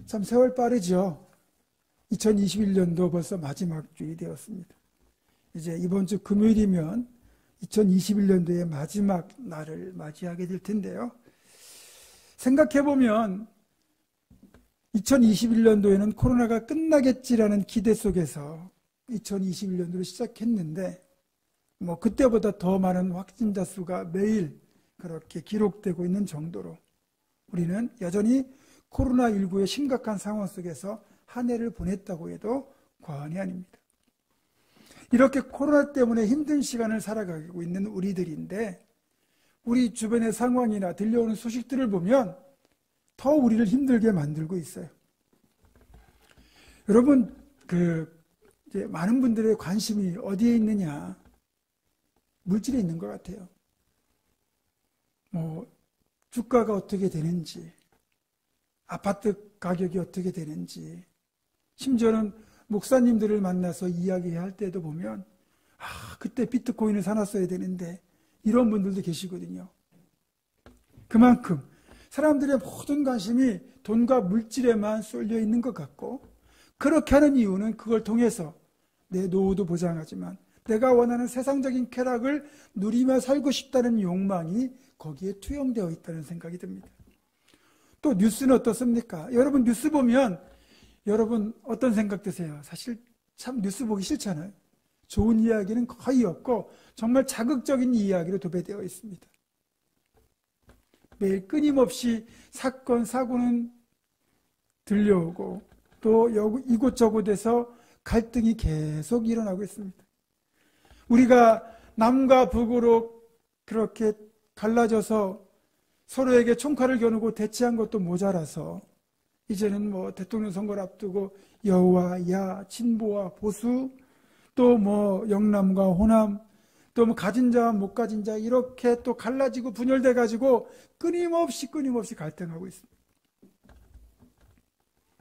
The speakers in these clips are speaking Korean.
참 세월 빠르죠. 2021년도 벌써 마지막 주일이 되었습니다. 이제 이번 주 금요일이면 2021년도의 마지막 날을 맞이하게 될 텐데요. 생각해보면 2021년도에는 코로나가 끝나겠지라는 기대 속에서 2021년도를 시작했는데 그때보다 더 많은 확진자 수가 매일 그렇게 기록되고 있는 정도로 우리는 여전히 코로나19의 심각한 상황 속에서 한 해를 보냈다고 해도 과언이 아닙니다. 이렇게 코로나 때문에 힘든 시간을 살아가고 있는 우리들인데 우리 주변의 상황이나 들려오는 소식들을 보면 더 우리를 힘들게 만들고 있어요. 여러분, 이제 많은 분들의 관심이 어디에 있느냐? 물질에 있는 것 같아요. 주가가 어떻게 되는지, 아파트 가격이 어떻게 되는지, 심지어는 목사님들을 만나서 이야기할 때도 보면 그때 비트코인을 사놨어야 되는데 이런 분들도 계시거든요. 그만큼 사람들의 모든 관심이 돈과 물질에만 쏠려 있는 것 같고 그렇게 하는 이유는 그걸 통해서 내 노후도 보장하지만 내가 원하는 세상적인 쾌락을 누리며 살고 싶다는 욕망이 거기에 투영되어 있다는 생각이 듭니다. 또 뉴스는 어떻습니까? 여러분 뉴스 보면 여러분 어떤 생각 드세요? 사실 참 뉴스 보기 싫잖아요. 좋은 이야기는 거의 없고 정말 자극적인 이야기로 도배되어 있습니다. 매일 끊임없이 사건, 사고는 들려오고 또 이곳저곳에서 갈등이 계속 일어나고 있습니다. 우리가 남과 북으로 그렇게 갈라져서 서로에게 총칼을 겨누고 대치한 것도 모자라서 이제는 대통령 선거를 앞두고 여와 야, 진보와 보수, 또 영남과 호남, 또 가진 자와 못 가진 자 이렇게 또 갈라지고 분열돼 가지고 끊임없이 갈등하고 있습니다.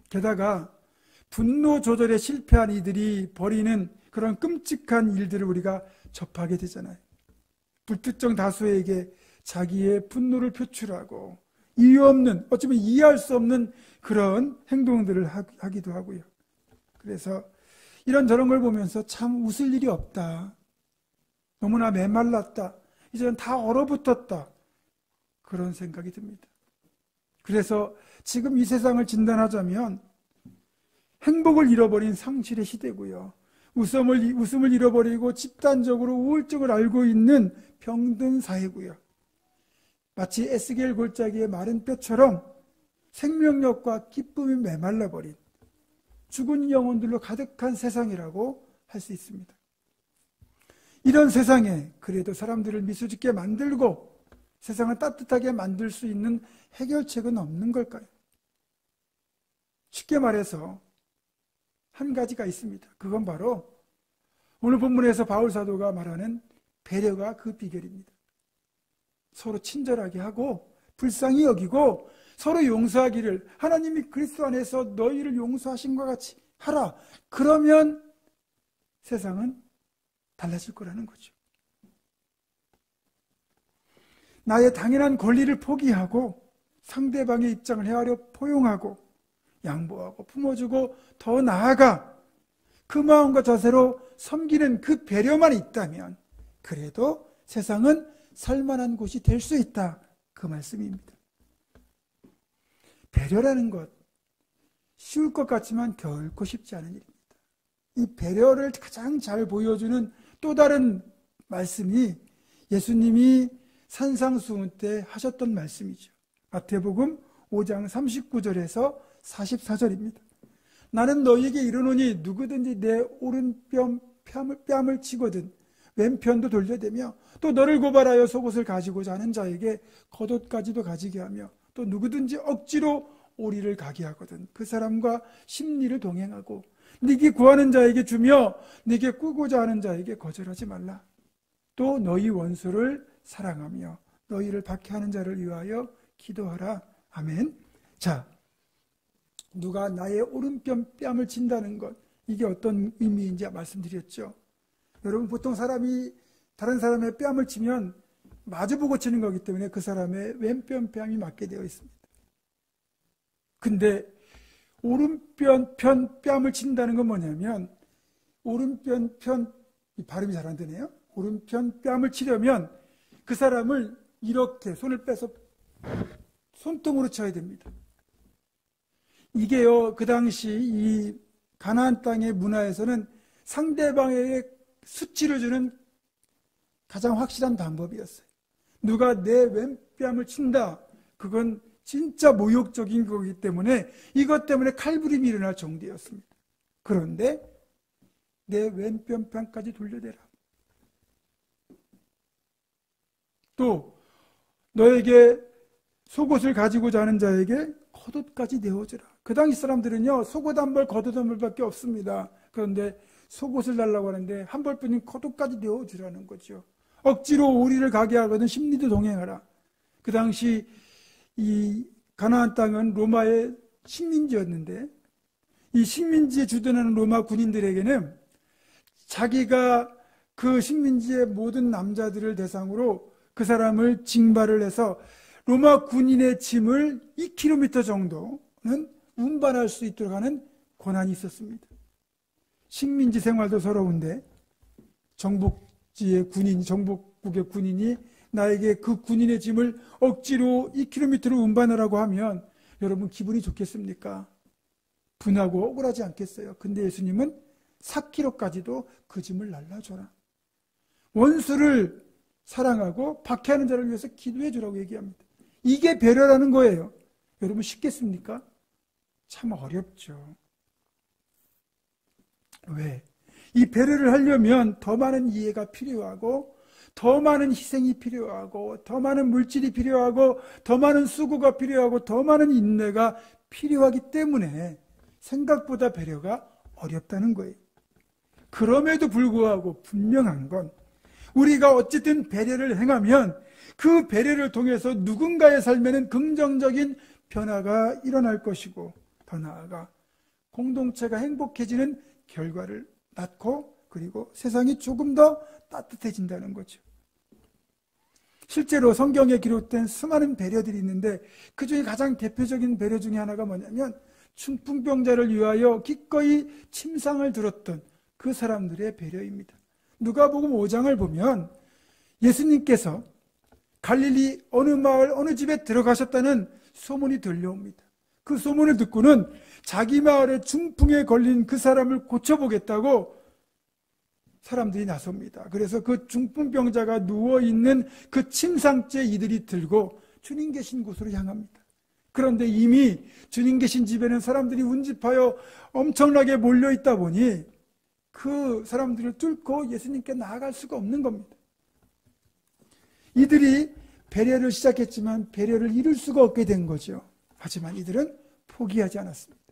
게다가 분노 조절에 실패한 이들이 벌이는 그런 끔찍한 일들을 우리가 접하게 되잖아요. 불특정 다수에게 자기의 분노를 표출하고 이유 없는, 어쩌면 이해할 수 없는 그런 행동들을 하기도 하고요. 그래서 이런저런 걸 보면서 참 웃을 일이 없다. 너무나 메말랐다. 이제는 다 얼어붙었다. 그런 생각이 듭니다. 그래서 지금 이 세상을 진단하자면 행복을 잃어버린 상실의 시대고요. 웃음을 잃어버리고 집단적으로 우울증을 앓고 있는 병든 사회고요. 마치 에스겔 골짜기의 마른 뼈처럼 생명력과 기쁨이 메말라버린 죽은 영혼들로 가득한 세상이라고 할 수 있습니다. 이런 세상에 그래도 사람들을 미소 짓게 만들고 세상을 따뜻하게 만들 수 있는 해결책은 없는 걸까요? 쉽게 말해서 한 가지가 있습니다. 그건 바로 오늘 본문에서 바울 사도가 말하는 배려가 그 비결입니다. 서로 친절하게 하고 불쌍히 여기고 서로 용서하기를 하나님이 그리스도 안에서 너희를 용서하신 것 같이 하라. 그러면 세상은 달라질 거라는 거죠. 나의 당연한 권리를 포기하고 상대방의 입장을 헤아려 포용하고 양보하고 품어주고 더 나아가 그 마음과 자세로 섬기는 그 배려만 있다면 그래도 세상은 살만한 곳이 될 수 있다. 그 말씀입니다. 배려라는 것 쉬울 것 같지만 결코 쉽지 않은 일입니다. 이 배려를 가장 잘 보여주는 또 다른 말씀이 예수님이 산상수훈 때 하셨던 말씀이죠. 마태복음 5장 39절에서 44절입니다. 나는 너희에게 이르노니 누구든지 내 오른뺨 뺨을 치거든 왼편도 돌려대며 또 너를 고발하여 속옷을 가지고자 하는 자에게 겉옷까지도 가지게 하며 또 누구든지 억지로 오리를 가게 하거든 그 사람과 심리를 동행하고 네게 구하는 자에게 주며 네게 꾸고자 하는 자에게 거절하지 말라. 또 너희 원수를 사랑하며 너희를 박해하는 자를 위하여 기도하라. 아멘. 자, 누가 나의 오른뺨을 친다는 것 이게 어떤 의미인지 말씀드렸죠. 여러분 보통 사람이 다른 사람의 뺨을 치면 마주보고 치는 거기 때문에 그 사람의 왼뺨 뺨이 맞게 되어 있습니다. 근데 오른편 편 뺨을 친다는 건 뭐냐면, 오른편 편, 발음이 잘 안 되네요. 오른편 뺨을 치려면 그 사람을 이렇게 손을 빼서 손등으로 쳐야 됩니다. 이게요, 그 당시 이 가나안 땅의 문화에서는 상대방에게 수치를 주는 가장 확실한 방법이었어요. 누가 내 왼뺨을 친다, 그건 진짜 모욕적인 거기 때문에 이것 때문에 칼부림이 일어날 정도였습니다. 그런데 내 왼편편까지 돌려대라. 또 너에게 속옷을 가지고자 하는 자에게 겉옷까지 내어주라. 그 당시 사람들은요, 속옷 한 벌, 겉옷 한 벌밖에 없습니다. 그런데 속옷을 달라고 하는데 한 벌뿐인 겉옷까지 내어주라는 거죠. 억지로 오리를 가게 하거든 심리도 동행하라. 그 당시 이 가나안 땅은 로마의 식민지였는데, 이 식민지에 주둔하는 로마 군인들에게는 자기가 그 식민지의 모든 남자들을 대상으로 그 사람을 징발을 해서 로마 군인의 짐을 2km 정도는 운반할 수 있도록 하는 권한이 있었습니다. 식민지 생활도 서러운데 정복국의 군인이 나에게 그 군인의 짐을 억지로 2km로 운반하라고 하면 여러분 기분이 좋겠습니까? 분하고 억울하지 않겠어요? 근데 예수님은 4km까지도 그 짐을 날라줘라. 원수를 사랑하고 박해하는 자를 위해서 기도해 주라고 얘기합니다. 이게 배려라는 거예요. 여러분 쉽겠습니까? 참 어렵죠. 왜? 이 배려를 하려면 더 많은 이해가 필요하고, 더 많은 희생이 필요하고, 더 많은 물질이 필요하고, 더 많은 수고가 필요하고, 더 많은 인내가 필요하기 때문에 생각보다 배려가 어렵다는 거예요. 그럼에도 불구하고 분명한 건 우리가 어쨌든 배려를 행하면 그 배려를 통해서 누군가의 삶에는 긍정적인 변화가 일어날 것이고, 더 나아가 공동체가 행복해지는 결과를 낳고, 그리고 세상이 조금 더 따뜻해진다는 거죠. 실제로 성경에 기록된 수많은 배려들이 있는데 그 중에 가장 대표적인 배려 중에 하나가 뭐냐면 중풍병자를 위하여 기꺼이 침상을 들었던 그 사람들의 배려입니다. 누가복음 5장을 보면 예수님께서 갈릴리 어느 마을 어느 집에 들어가셨다는 소문이 들려옵니다. 그 소문을 듣고는 자기 마을에 중풍에 걸린 그 사람을 고쳐보겠다고 사람들이 나섭니다. 그래서 그 중풍병자가 누워있는 그 침상째 이들이 들고 주님 계신 곳으로 향합니다. 그런데 이미 주님 계신 집에는 사람들이 운집하여 엄청나게 몰려있다 보니 그 사람들을 뚫고 예수님께 나아갈 수가 없는 겁니다. 이들이 배려를 시작했지만 배려를 이룰 수가 없게 된 거죠. 하지만 이들은 포기하지 않았습니다.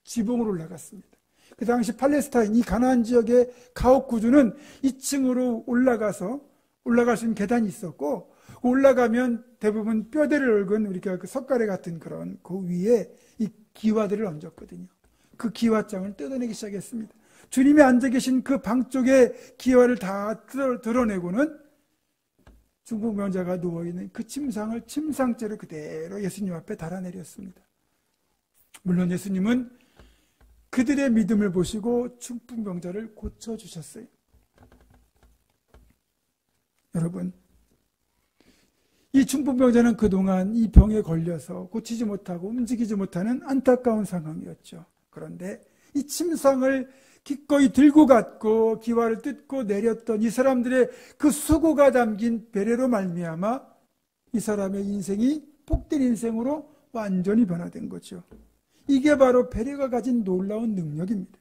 지붕으로 올라갔습니다. 그 당시 팔레스타인, 이 가나안 지역의 가옥 구조는 2층으로 올라갈 수 있는 계단이 있었고, 올라가면 대부분 뼈대를 얽은 우리가 그 석가래 같은 그런 그 위에 이 기와들을 얹었거든요. 그 기와장을 뜯어내기 시작했습니다. 주님이 앉아 계신 그 방 쪽에 기와를 다 드러내고는 중풍병자가 누워있는 그 침상을 침상째로 그대로 예수님 앞에 달아내렸습니다. 물론 예수님은 그들의 믿음을 보시고 중풍병자를 고쳐주셨어요. 여러분, 이 중풍병자는 그동안 이 병에 걸려서 고치지 못하고 움직이지 못하는 안타까운 상황이었죠. 그런데 이 침상을 기꺼이 들고 갔고 기와를 뜯고 내렸던 이 사람들의 그 수고가 담긴 배려로 말미암아 이 사람의 인생이 복된 인생으로 완전히 변화된 거죠. 이게 바로 배려가 가진 놀라운 능력입니다.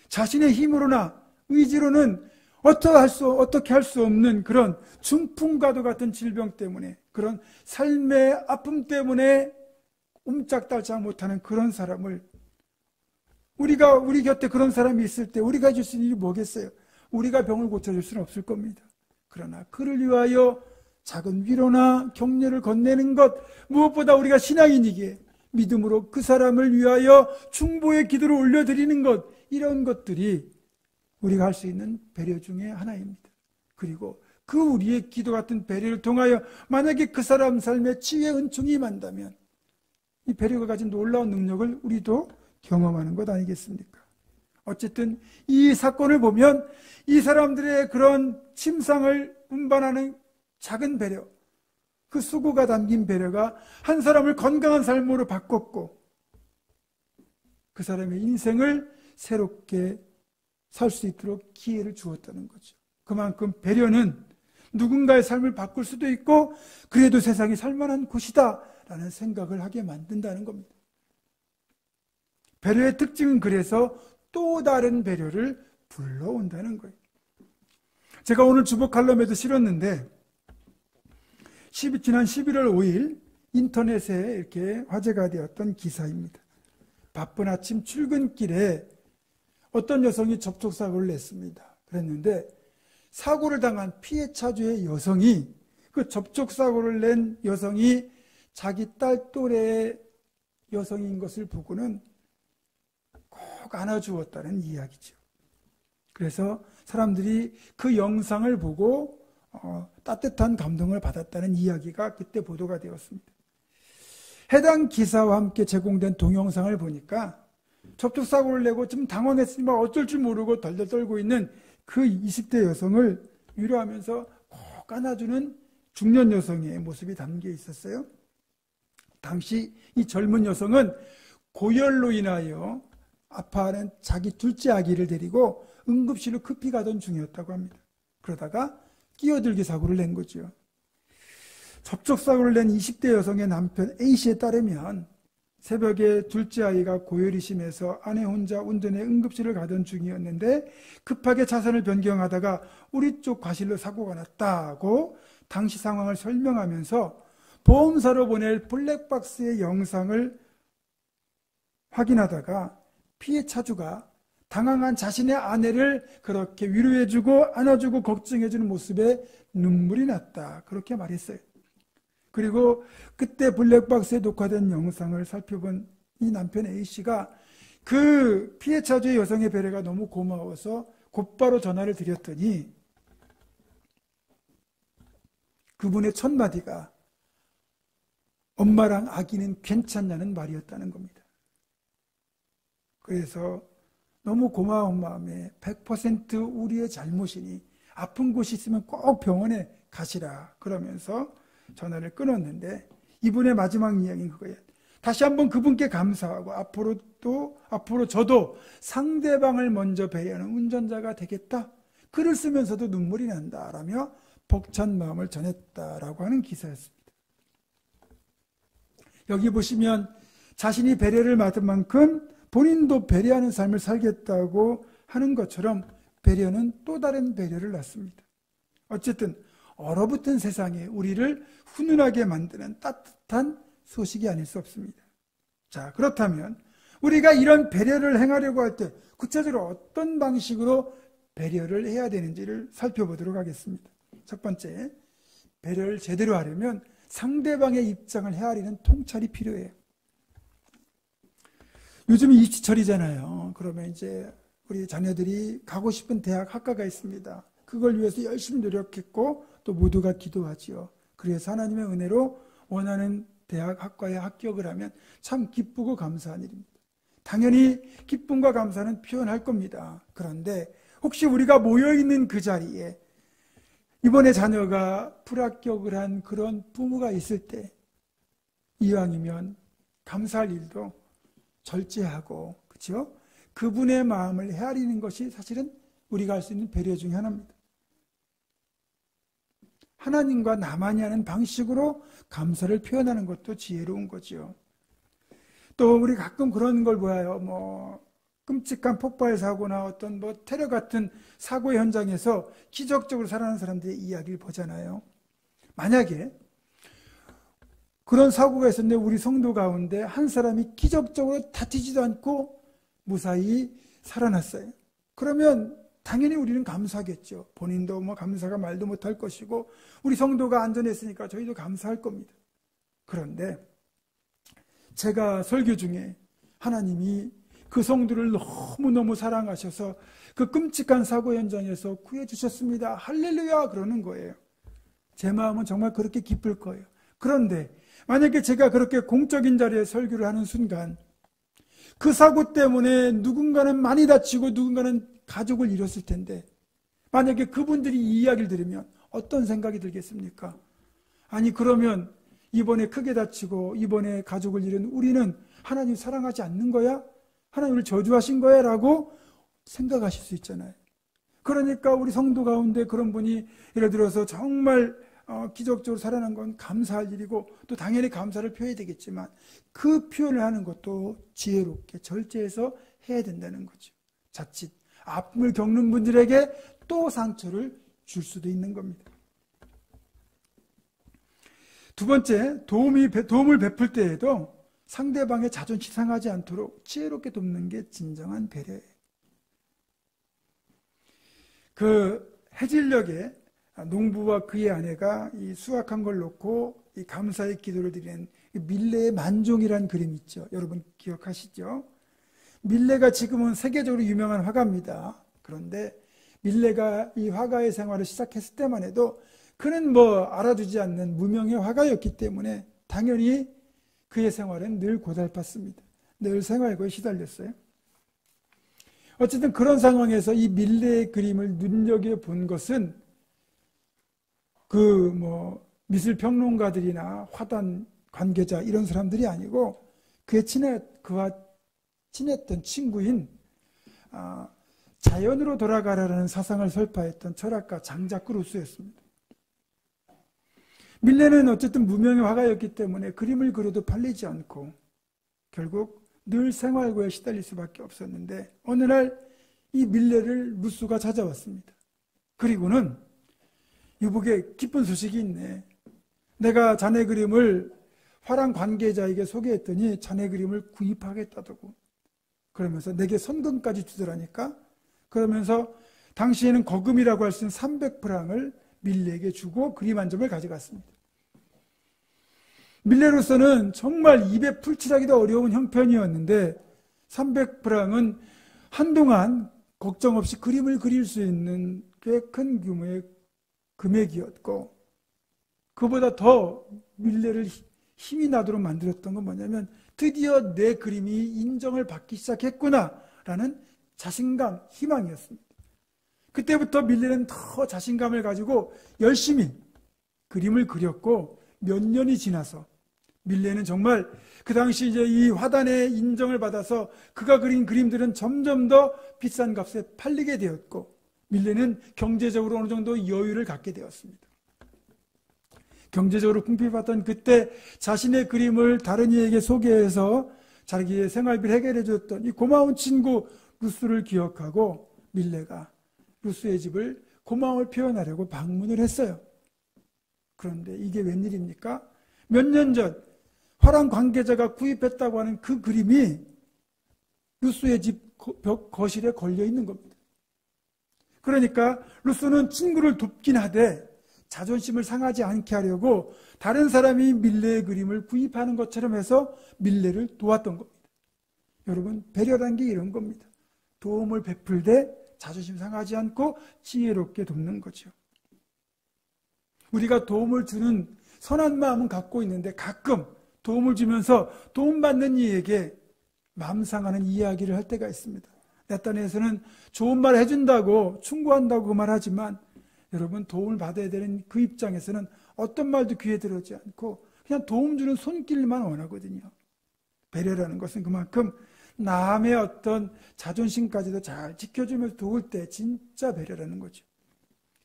자신의 힘으로나 의지로는 어떻게 할 수 없는 그런 중풍과도 같은 질병 때문에, 그런 삶의 아픔 때문에 옴짝달짝 못하는 그런 사람을, 우리 곁에 그런 사람이 있을 때 우리가 해줄 수 있는 일이 뭐겠어요? 우리가 병을 고쳐줄 수는 없을 겁니다. 그러나 그를 위하여 작은 위로나 격려를 건네는 것, 무엇보다 우리가 신앙인이기에 믿음으로 그 사람을 위하여 중보의 기도를 올려드리는 것, 이런 것들이 우리가 할 수 있는 배려 중에 하나입니다. 그리고 그 우리의 기도 같은 배려를 통하여 만약에 그 사람 삶에 치유의 은총이 임한다면 이 배려가 가진 놀라운 능력을 우리도 경험하는 것 아니겠습니까? 어쨌든 이 사건을 보면 이 사람들의 그런 침상을 운반하는 작은 배려, 그 수고가 담긴 배려가 한 사람을 건강한 삶으로 바꿨고 그 사람의 인생을 새롭게 살 수 있도록 기회를 주었다는 거죠. 그만큼 배려는 누군가의 삶을 바꿀 수도 있고 그래도 세상이 살만한 곳이다 라는 생각을 하게 만든다는 겁니다. 배려의 특징은 그래서 또 다른 배려를 불러온다는 거예요. 제가 오늘 주보 칼럼에도 실었는데 지난 11월 5일 인터넷에 이렇게 화제가 되었던 기사입니다. 바쁜 아침 출근길에 어떤 여성이 접촉사고를 냈습니다. 그랬는데 사고를 당한 피해차주의 여성이 그 접촉사고를 낸 여성이 자기 딸 또래의 여성인 것을 보고는 꼭 안아주었다는 이야기죠. 그래서 사람들이 그 영상을 보고 따뜻한 감동을 받았다는 이야기가 그때 보도가 되었습니다. 해당 기사와 함께 제공된 동영상을 보니까 접촉사고를 내고 좀 당황했으니까 어쩔 줄 모르고 덜덜 떨고 있는 그 20대 여성을 위로하면서 꼭 안아주는 중년 여성의 모습이 담겨 있었어요. 당시 이 젊은 여성은 고열로 인하여 아파하는 자기 둘째 아기를 데리고 응급실로 급히 가던 중이었다고 합니다. 그러다가 끼어들기 사고를 낸 거죠. 접촉사고를 낸 20대 여성의 남편 A씨에 따르면 새벽에 둘째 아이가 고열이 심해서 아내 혼자 운전해 응급실을 가던 중이었는데 급하게 차선을 변경하다가 우리 쪽 과실로 사고가 났다고 당시 상황을 설명하면서 보험사로 보낼 블랙박스의 영상을 확인하다가 피해 차주가 당황한 자신의 아내를 그렇게 위로해주고 안아주고 걱정해주는 모습에 눈물이 났다. 그렇게 말했어요. 그리고 그때 블랙박스에 녹화된 영상을 살펴본 이 남편 A씨가 그 피해 차주의 여성의 배려가 너무 고마워서 곧바로 전화를 드렸더니 그분의 첫 마디가 엄마랑 아기는 괜찮냐는 말이었다는 겁니다. 그래서 너무 고마운 마음에 100% 우리의 잘못이니 아픈 곳이 있으면 꼭 병원에 가시라 그러면서 전화를 끊었는데 이분의 마지막 이야기는 그거예요. 다시 한번 그분께 감사하고 앞으로 저도 상대방을 먼저 배려하는 운전자가 되겠다. 글을 쓰면서도 눈물이 난다라며 벅찬 마음을 전했다라고 하는 기사였습니다. 여기 보시면 자신이 배려를 받은 만큼 본인도 배려하는 삶을 살겠다고 하는 것처럼 배려는 또 다른 배려를 낳습니다. 어쨌든 얼어붙은 세상에 우리를 훈훈하게 만드는 따뜻한 소식이 아닐 수 없습니다. 자, 그렇다면 우리가 이런 배려를 행하려고 할 때 구체적으로 어떤 방식으로 배려를 해야 되는지를 살펴보도록 하겠습니다. 첫 번째, 배려를 제대로 하려면 상대방의 입장을 헤아리는 통찰이 필요해요. 요즘 입시철이잖아요. 그러면 이제 우리 자녀들이 가고 싶은 대학 학과가 있습니다. 그걸 위해서 열심히 노력했고 또 모두가 기도하지요. 그래서 하나님의 은혜로 원하는 대학 학과에 합격을 하면 참 기쁘고 감사한 일입니다. 당연히 기쁨과 감사는 표현할 겁니다. 그런데 혹시 우리가 모여있는 그 자리에 이번에 자녀가 불합격을 한 그런 부모가 있을 때 이왕이면 감사할 일도 절제하고 그렇죠? 그분의 마음을 헤아리는 것이 사실은 우리가 할 수 있는 배려 중에 하나입니다. 하나님과 나만이 하는 방식으로 감사를 표현하는 것도 지혜로운 거죠. 또 우리 가끔 그런 걸 보아요. 끔찍한 폭발 사고나 어떤 테러 같은 사고 현장에서 기적적으로 살아난 사람들의 이야기를 보잖아요. 만약에 그런 사고가 있었는데 우리 성도 가운데 한 사람이 기적적으로 다치지도 않고 무사히 살아났어요. 그러면 당연히 우리는 감사하겠죠. 본인도 감사가 말도 못할 것이고 우리 성도가 안전했으니까 저희도 감사할 겁니다. 그런데 제가 설교 중에 하나님이 그 성도를 너무너무 사랑하셔서 그 끔찍한 사고 현장에서 구해주셨습니다. 할렐루야 그러는 거예요. 제 마음은 정말 그렇게 기쁠 거예요. 그런데 만약에 제가 그렇게 공적인 자리에 설교를 하는 순간 그 사고 때문에 누군가는 많이 다치고 누군가는 가족을 잃었을 텐데 만약에 그분들이 이 이야기를 들으면 어떤 생각이 들겠습니까? 아니 그러면 이번에 크게 다치고 이번에 가족을 잃은 우리는 하나님 사랑하지 않는 거야? 하나님을 저주하신 거야? 라고 생각하실 수 있잖아요. 그러니까 우리 성도 가운데 그런 분이 예를 들어서 정말 기적적으로 살아난 건 감사할 일이고 또 당연히 감사를 표해야 되겠지만 그 표현을 하는 것도 지혜롭게 절제해서 해야 된다는 거죠. 자칫 아픔을 겪는 분들에게 또 상처를 줄 수도 있는 겁니다. 두 번째, 도움을 베풀 때에도 상대방의 자존심 상하지 않도록 지혜롭게 돕는 게 진정한 배려예요. 그 해질녘에 농부와 그의 아내가 이 수확한 걸 놓고 이 감사의 기도를 드리는 밀레의 만종이라는 그림 있죠. 여러분 기억하시죠? 밀레가 지금은 세계적으로 유명한 화가입니다. 그런데 밀레가 이 화가의 생활을 시작했을 때만 해도 그는 알아두지 않는 무명의 화가였기 때문에 당연히 그의 생활은 늘 고달팠습니다. 늘 생활고에 시달렸어요. 어쨌든 그런 상황에서 이 밀레의 그림을 눈여겨본 것은 미술 평론가들이나 화단 관계자 이런 사람들이 아니고 그와 친했던 친구인 자연으로 돌아가라는 사상을 설파했던 철학가 장자크 루소였습니다. 밀레는 어쨌든 무명의 화가였기 때문에 그림을 그려도 팔리지 않고 결국 늘 생활고에 시달릴 수밖에 없었는데 어느 날 이 밀레를 루소가 찾아왔습니다. 그리고는 유복에 기쁜 소식이 있네. 내가 자네 그림을 화랑 관계자에게 소개했더니 자네 그림을 구입하겠다더고. 그러면서 내게 선금까지 주더라니까. 그러면서 당시에는 거금이라고 할 수 있는 300프랑을 밀레에게 주고 그림 한 점을 가져갔습니다. 밀레로서는 정말 입에 풀칠하기도 어려운 형편이었는데 300프랑은 한동안 걱정 없이 그림을 그릴 수 있는 꽤 큰 규모의 금액이었고 그보다 더 밀레를 힘이 나도록 만들었던 건 뭐냐면 드디어 내 그림이 인정을 받기 시작했구나라는 자신감, 희망이었습니다. 그때부터 밀레는 더 자신감을 가지고 열심히 그림을 그렸고 몇 년이 지나서 밀레는 정말 그 당시 이제 이 화단의 인정을 받아서 그가 그린 그림들은 점점 더 비싼 값에 팔리게 되었고 밀레는 경제적으로 어느 정도 여유를 갖게 되었습니다. 경제적으로 궁핍했던 그때 자신의 그림을 다른 이에게 소개해서 자기의 생활비를 해결해 줬던 이 고마운 친구 루스를 기억하고 밀레가 루스의 집을 고마움을 표현하려고 방문을 했어요. 그런데 이게 웬일입니까? 몇 년 전 화랑 관계자가 구입했다고 하는 그 그림이 루스의 집 벽 거실에 걸려 있는 겁니다. 그러니까 루스는 친구를 돕긴 하되 자존심을 상하지 않게 하려고 다른 사람이 밀레의 그림을 구입하는 것처럼 해서 밀레를 도왔던 겁니다. 여러분, 배려란 게 이런 겁니다. 도움을 베풀되 자존심 상하지 않고 지혜롭게 돕는 거죠. 우리가 도움을 주는 선한 마음은 갖고 있는데 가끔 도움을 주면서 도움받는 이에게 마음 상하는 이야기를 할 때가 있습니다. 내 딴에서는 좋은 말 해준다고 충고한다고 그 말하지만 여러분 도움을 받아야 되는 그 입장에서는 어떤 말도 귀에 들어오지 않고 그냥 도움 주는 손길만 원하거든요. 배려라는 것은 그만큼 남의 어떤 자존심까지도 잘 지켜주면서 도울 때 진짜 배려라는 거죠.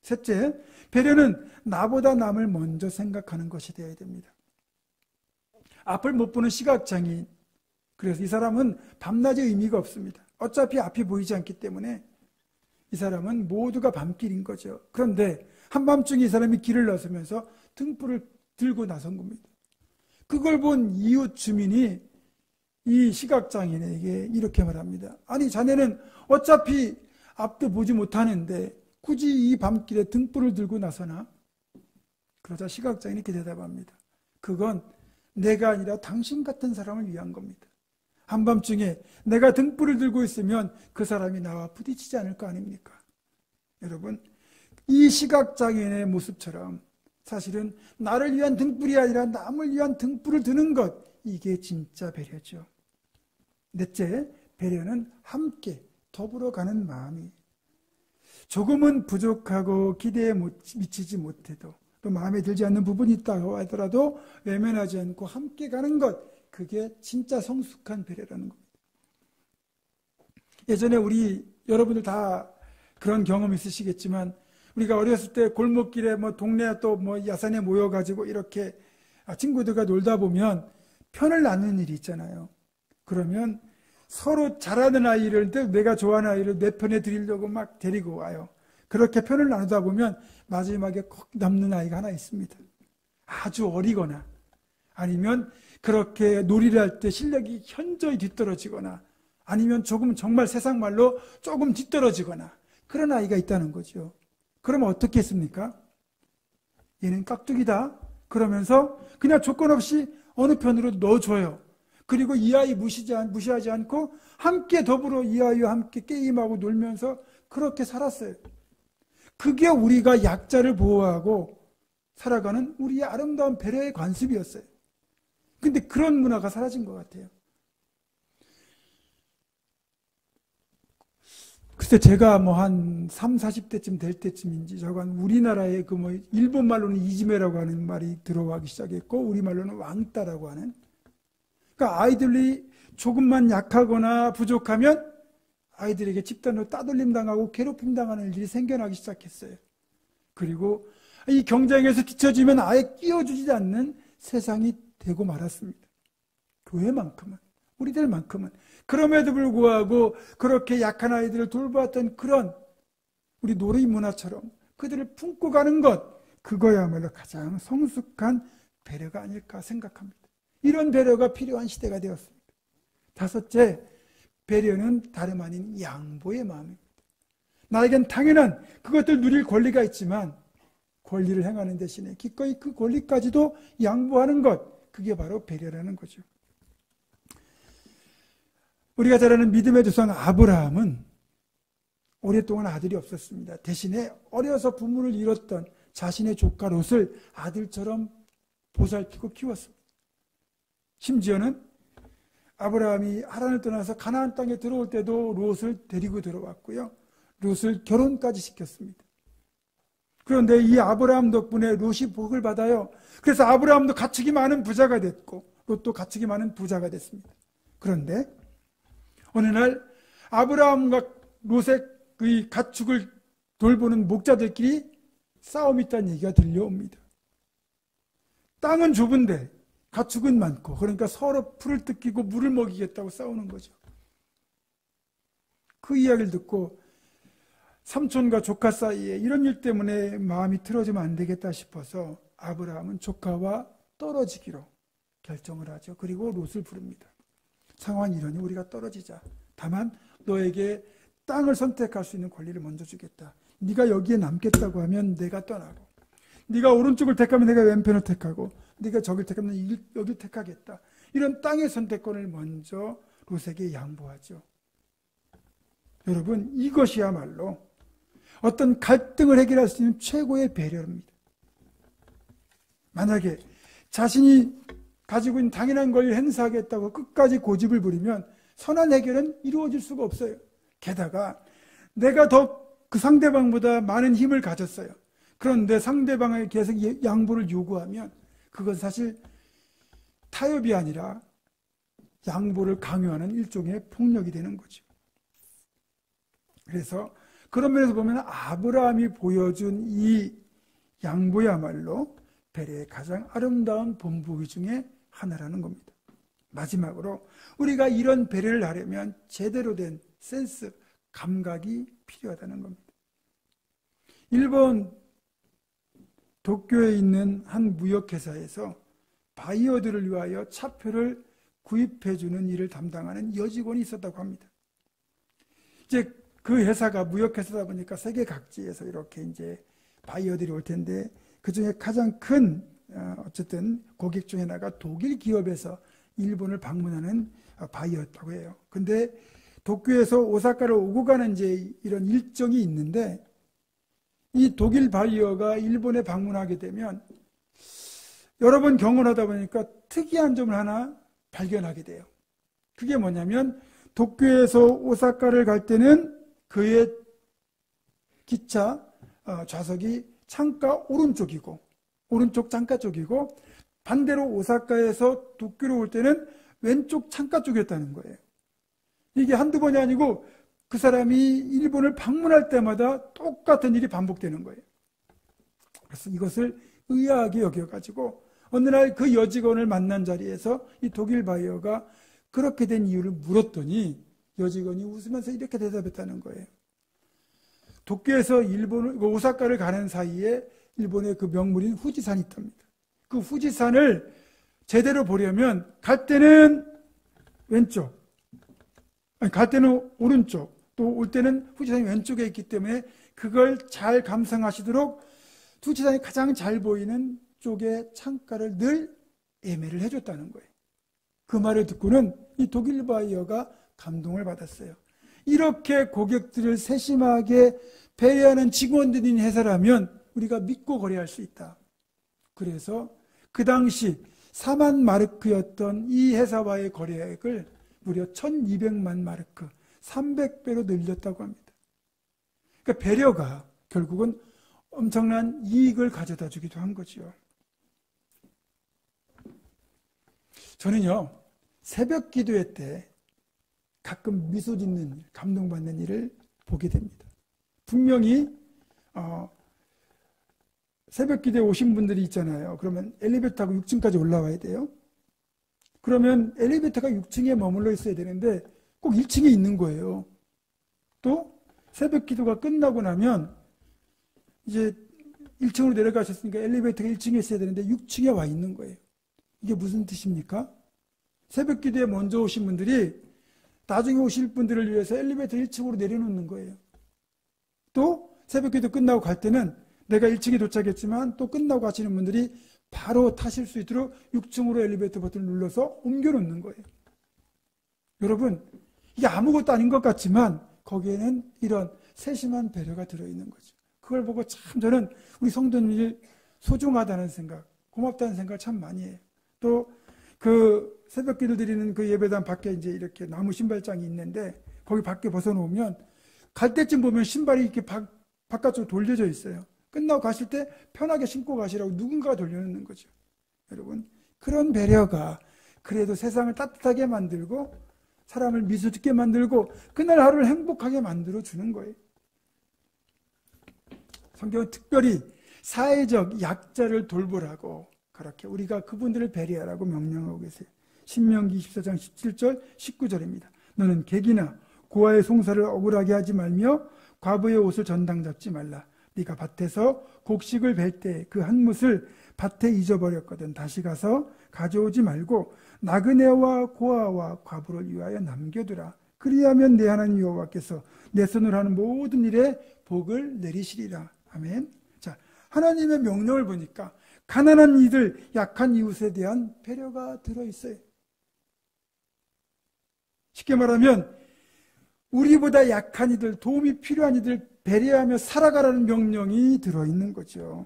셋째, 배려는 나보다 남을 먼저 생각하는 것이 되어야 됩니다. 앞을 못 보는 시각장애인, 그래서 이 사람은 밤낮의 의미가 없습니다. 어차피 앞이 보이지 않기 때문에 이 사람은 모두가 밤길인 거죠. 그런데 한밤중에 이 사람이 길을 나서면서 등불을 들고 나선 겁니다. 그걸 본 이웃 주민이 이 시각장애인에게 이렇게 말합니다. 아니 자네는 어차피 앞도 보지 못하는데 굳이 이 밤길에 등불을 들고 나서나? 그러자 시각장애인이 이렇게 대답합니다. 그건 내가 아니라 당신 같은 사람을 위한 겁니다. 한밤중에 내가 등불을 들고 있으면 그 사람이 나와 부딪히지 않을 거 아닙니까? 여러분, 이 시각장애인의 모습처럼 사실은 나를 위한 등불이 아니라 남을 위한 등불을 드는 것, 이게 진짜 배려죠. 넷째, 배려는 함께 더불어 가는 마음이, 조금은 부족하고 기대에 미치지 못해도 또 마음에 들지 않는 부분이 있다고 하더라도 외면하지 않고 함께 가는 것, 그게 진짜 성숙한 배려라는 겁니다. 예전에 우리 여러분들 다 그런 경험 있으시겠지만, 우리가 어렸을 때 골목길에 동네 또 야산에 모여가지고 이렇게 친구들과 놀다 보면 편을 나누는 일이 있잖아요. 그러면 서로 잘하는 아이를, 내가 좋아하는 아이를 내 편에 드리려고 막 데리고 와요. 그렇게 편을 나누다 보면 마지막에 꼭 남는 아이가 하나 있습니다. 아주 어리거나 아니면 그렇게 놀이를 할 때 실력이 현저히 뒤떨어지거나 아니면 조금 정말 세상 말로 조금 뒤떨어지거나 그런 아이가 있다는 거죠. 그러면 어떻게 했습니까? 얘는 깍두기다 그러면서 그냥 조건 없이 어느 편으로 넣어줘요. 그리고 이 아이 무시하지 않고 함께 더불어 이 아이와 함께 게임하고 놀면서 그렇게 살았어요. 그게 우리가 약자를 보호하고 살아가는 우리의 아름다운 배려의 관습이었어요. 근데 그런 문화가 사라진 것 같아요. 글쎄 제가 한 3, 40대쯤 될 때쯤인지 저건 우리나라의 일본 말로는 이지메라고 하는 말이 들어가기 시작했고 우리말로는 왕따라고 하는, 그러니까 아이들이 조금만 약하거나 부족하면 아이들에게 집단으로 따돌림 당하고 괴롭힘 당하는 일이 생겨나기 시작했어요. 그리고 이 경쟁에서 뒤처지면 아예 끼워주지 않는 세상이 되고 말았습니다. 교회만큼은, 우리들만큼은. 그럼에도 불구하고 그렇게 약한 아이들을 돌보았던 그런 우리 놀이 문화처럼 그들을 품고 가는 것, 그거야말로 가장 성숙한 배려가 아닐까 생각합니다. 이런 배려가 필요한 시대가 되었습니다. 다섯째, 배려는 다름 아닌 양보의 마음입니다. 나에겐 당연한 그것들 누릴 권리가 있지만 권리를 행하는 대신에 기꺼이 그 권리까지도 양보하는 것, 그게 바로 배려라는 거죠. 우리가 잘 아는 믿음의 조상 아브라함은 오랫동안 아들이 없었습니다. 대신에 어려서 부모를 잃었던 자신의 조카 롯을 아들처럼 보살피고 키웠습니다. 심지어는 아브라함이 하란을 떠나서 가나안 땅에 들어올 때도 롯을 데리고 들어왔고요. 롯을 결혼까지 시켰습니다. 그런데 이 아브라함 덕분에 롯이 복을 받아요. 그래서 아브라함도 가축이 많은 부자가 됐고 롯도 가축이 많은 부자가 됐습니다. 그런데 어느 날 아브라함과 롯의 그 가축을 돌보는 목자들끼리 싸움이 있다는 얘기가 들려옵니다. 땅은 좁은데 가축은 많고, 그러니까 서로 풀을 뜯기고 물을 먹이겠다고 싸우는 거죠. 그 이야기를 듣고 삼촌과 조카 사이에 이런 일 때문에 마음이 틀어지면 안 되겠다 싶어서 아브라함은 조카와 떨어지기로 결정을 하죠. 그리고 롯을 부릅니다. 상황이 이러니 우리가 떨어지자. 다만 너에게 땅을 선택할 수 있는 권리를 먼저 주겠다. 네가 여기에 남겠다고 하면 내가 떠나고, 네가 오른쪽을 택하면 내가 왼편을 택하고, 네가 저길 택하면 여기를 택하겠다. 이런 땅의 선택권을 먼저 롯에게 양보하죠. 여러분, 이것이야말로 어떤 갈등을 해결할 수 있는 최고의 배려입니다. 만약에 자신이 가지고 있는 당연한 권리를 행사하겠다고 끝까지 고집을 부리면 선한 해결은 이루어질 수가 없어요. 게다가 내가 더 그 상대방보다 많은 힘을 가졌어요. 그런데 상대방에게 계속 양보를 요구하면 그건 사실 타협이 아니라 양보를 강요하는 일종의 폭력이 되는 거죠. 그래서 그런 면에서 보면 아브라함이 보여준 이 양보야말로 배려의 가장 아름다운 본보기 중에 하나라는 겁니다. 마지막으로 우리가 이런 배려를 하려면 제대로 된 센스, 감각이 필요하다는 겁니다. 일본 도쿄에 있는 한 무역회사에서 바이어들을 위하여 차표를 구입해주는 일을 담당하는 여직원이 있었다고 합니다. 이제 그 회사가 무역회사다 보니까 세계 각지에서 이렇게 이제 바이어들이 올 텐데 그 중에 가장 큰 어쨌든 고객 중에 하나가 독일 기업에서 일본을 방문하는 바이어였다고 해요. 근데 도쿄에서 오사카를 오고 가는 이제 이런 일정이 있는데 이 독일 바이어가 일본에 방문하게 되면 여러 번 경험하다 보니까 특이한 점을 하나 발견하게 돼요. 그게 뭐냐면 도쿄에서 오사카를 갈 때는 그의 기차 좌석이 창가 오른쪽이고 오른쪽 창가 쪽이고 반대로 오사카에서 도쿄로 올 때는 왼쪽 창가 쪽이었다는 거예요. 이게 한두 번이 아니고 그 사람이 일본을 방문할 때마다 똑같은 일이 반복되는 거예요. 그래서 이것을 의아하게 여겨가지고 어느 날 그 여직원을 만난 자리에서 이 독일 바이어가 그렇게 된 이유를 물었더니 여직원이 웃으면서 이렇게 대답했다는 거예요. 도쿄에서 오사카를 가는 사이에 일본의 그 명물인 후지산이 있답니다. 그 후지산을 제대로 보려면 갈 때는 왼쪽, 갈 때는 오른쪽, 또 올 때는 후지산이 왼쪽에 있기 때문에 그걸 잘 감상하시도록 후지산이 가장 잘 보이는 쪽의 창가를 늘 예매를 해줬다는 거예요. 그 말을 듣고는 이 독일 바이어가 감동을 받았어요. 이렇게 고객들을 세심하게 배려하는 직원들인 회사라면 우리가 믿고 거래할 수 있다. 그래서 그 당시 4만 마르크였던 이 회사와의 거래액을 무려 1200만 마르크, 300배로 늘렸다고 합니다. 그러니까 배려가 결국은 엄청난 이익을 가져다 주기도 한 거죠. 저는요, 새벽 기도회 때 가끔 미소 짓는 일, 감동받는 일을 보게 됩니다. 분명히 새벽 기도에 오신 분들이 있잖아요. 그러면 엘리베이터 타고 6층까지 올라와야 돼요. 그러면 엘리베이터가 6층에 머물러 있어야 되는데 꼭 1층에 있는 거예요. 또 새벽 기도가 끝나고 나면 이제 1층으로 내려가셨으니까 엘리베이터가 1층에 있어야 되는데 6층에 와 있는 거예요. 이게 무슨 뜻입니까? 새벽 기도에 먼저 오신 분들이 나중에 오실 분들을 위해서 엘리베이터 1층으로 내려놓는 거예요. 또 새벽 기도 끝나고 갈 때는 내가 1층에 도착했지만 또 끝나고 가시는 분들이 바로 타실 수 있도록 6층으로 엘리베이터 버튼을 눌러서 옮겨놓는 거예요. 여러분, 이게 아무것도 아닌 것 같지만 거기에는 이런 세심한 배려가 들어있는 거죠. 그걸 보고 참 저는 우리 성도님이 소중하다는 생각, 고맙다는 생각을 참 많이 해요. 또 그 새벽 기도 드리는 그 예배당 밖에 이제 이렇게 나무 신발장이 있는데 거기 밖에 벗어놓으면 갈 때쯤 보면 신발이 이렇게 바깥쪽으로 돌려져 있어요. 끝나고 가실 때 편하게 신고 가시라고 누군가가 돌려놓는 거죠. 여러분, 그런 배려가 그래도 세상을 따뜻하게 만들고 사람을 미소 짓게 만들고 그날 하루를 행복하게 만들어 주는 거예요. 성경은 특별히 사회적 약자를 돌보라고 그렇게 우리가 그분들을 배려하라고 명령하고 계세요. 신명기 24장 17절 19절입니다. 너는 객이나 고아의 송사를 억울하게 하지 말며 과부의 옷을 전당 잡지 말라. 네가 밭에서 곡식을 벨 때 그 한 뭇을 밭에 잊어버렸거든 다시 가서 가져오지 말고 나그네와 고아와 과부를 위하여 남겨두라. 그리하면 내 하나님 여호와께서 내 손으로 하는 모든 일에 복을 내리시리라. 아멘. 자, 하나님의 명령을 보니까 가난한 이들, 약한 이웃에 대한 배려가 들어있어요. 쉽게 말하면 우리보다 약한 이들, 도움이 필요한 이들 배려하며 살아가라는 명령이 들어있는 거죠.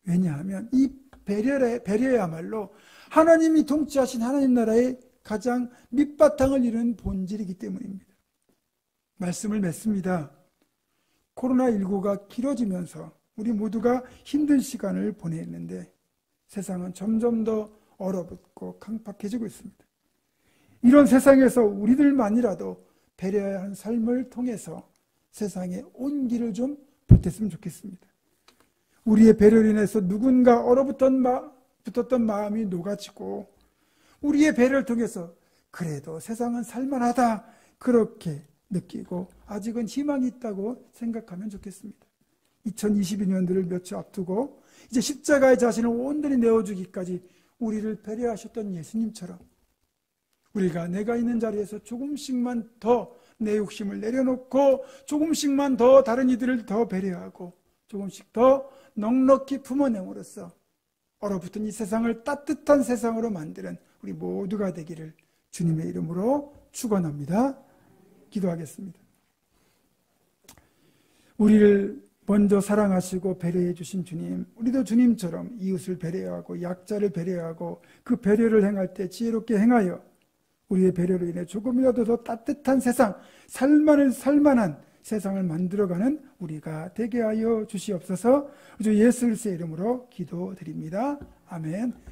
왜냐하면 이 배려야말로 하나님이 통치하신 하나님 나라의 가장 밑바탕을 이루는 본질이기 때문입니다. 말씀을 맺습니다. 코로나19가 길어지면서 우리 모두가 힘든 시간을 보냈는데 세상은 점점 더 얼어붙고 강팍해지고 있습니다. 이런 세상에서 우리들만이라도 배려해야 하는 삶을 통해서 세상에 온기를 좀 보탰으면 좋겠습니다. 우리의 배려로 인해서 누군가 얼어붙었던 마음이 녹아지고 우리의 배려를 통해서 그래도 세상은 살만하다 그렇게 느끼고 아직은 희망이 있다고 생각하면 좋겠습니다. 2022년도를 며칠 앞두고 이제 십자가의 자신을 온전히 내어주기까지 우리를 배려하셨던 예수님처럼 우리가 내가 있는 자리에서 조금씩만 더 내 욕심을 내려놓고 조금씩만 더 다른 이들을 더 배려하고 조금씩 더 넉넉히 품어냄으로써 얼어붙은 이 세상을 따뜻한 세상으로 만드는 우리 모두가 되기를 주님의 이름으로 축원합니다. 기도하겠습니다. 우리를 먼저 사랑하시고 배려해 주신 주님, 우리도 주님처럼 이웃을 배려하고 약자를 배려하고 그 배려를 행할 때 지혜롭게 행하여 우리의 배려로 인해 조금이라도 더 따뜻한 세상, 살만한 세상을 만들어가는 우리가 되게 하여 주시옵소서. 주 예수 그리스도의 이름으로 기도드립니다. 아멘.